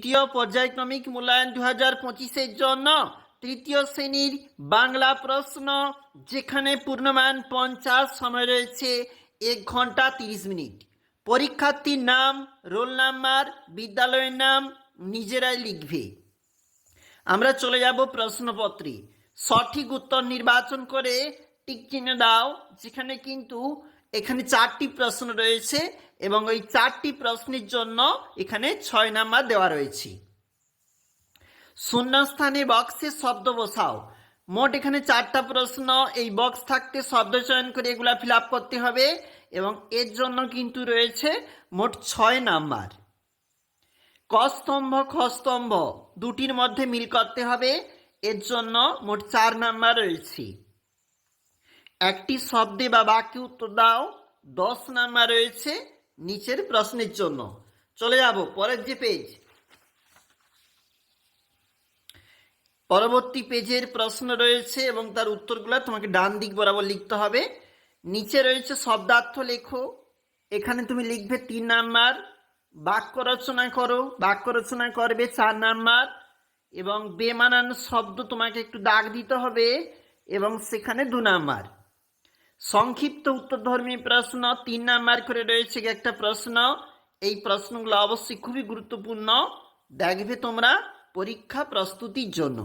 তৃতীয় পর্যায়ক্রমিক মূল্যায়ন 2025-এর জন্য তৃতীয় শ্রেণীর বাংলা প্রশ্ন, যেখানে পূর্ণমান 50, সময় রয়েছে 1 ঘন্টা 30 মিনিট। পরীক্ষার্থীর নাম, রোল নাম্বার, বিদ্যালয়ের নাম নিজেরাই লিখবে। আমরা চলে যাব প্রশ্নপত্রে। সঠিক উত্তর নির্বাচন করে টিক চিহ্ন দাও, যেখানে কিন্তু এখানে 4টি প্রশ্ন রয়েছে এবং ওই 4টি প্রশ্নের জন্য এখানে 6 নাম্বার দেওয়া রয়েছে। শূন্যস্থানে বক্সে শব্দ বসাও। মোট এখানে 4টা প্রশ্ন, এই বক্স থাকতে শব্দ চয়ন করে এগুলা ফিল আপ করতে হবে এবং এর জন্য কিন্তু রয়েছে মোট 6 নাম্বার। ক স্তম্ভ খ স্তম্ভ দুটির মধ্যে মিল করতে হবে, এর জন্য মোট 4 নাম্বার রয়েছে। একটি শব্দে বা বাক্যে উত্তর দাও, 10 নাম্বার রয়েছে নিচের প্রশ্নের জন্য। চলে যাব পরের যে পেজ, পরবর্তী পেজের প্রশ্ন রয়েছে এবং তার উত্তরগুলো তোমাকে ডান দিক বরাবর লিখতে হবে। নিচে রয়েছে শব্দার্থ লেখো, এখানে তুমি লিখবে 3 নাম্বার। বাক্য রচনা করো, বাক্য রচনা করবে 4 নাম্বার এবং বেমানান শব্দ তোমাকে একটু দাগ দিতে হবে এবং সেখানে 2 নাম্বার। সংক্ষিপ্ত উত্তরধর্মী প্রশ্ন 3 নাম্বার করে রয়েছে একটা প্রশ্ন। এই প্রশ্নগুলো অবশ্যই খুবই গুরুত্বপূর্ণ, দেখবে তোমরা পরীক্ষা প্রস্তুতির জন্য।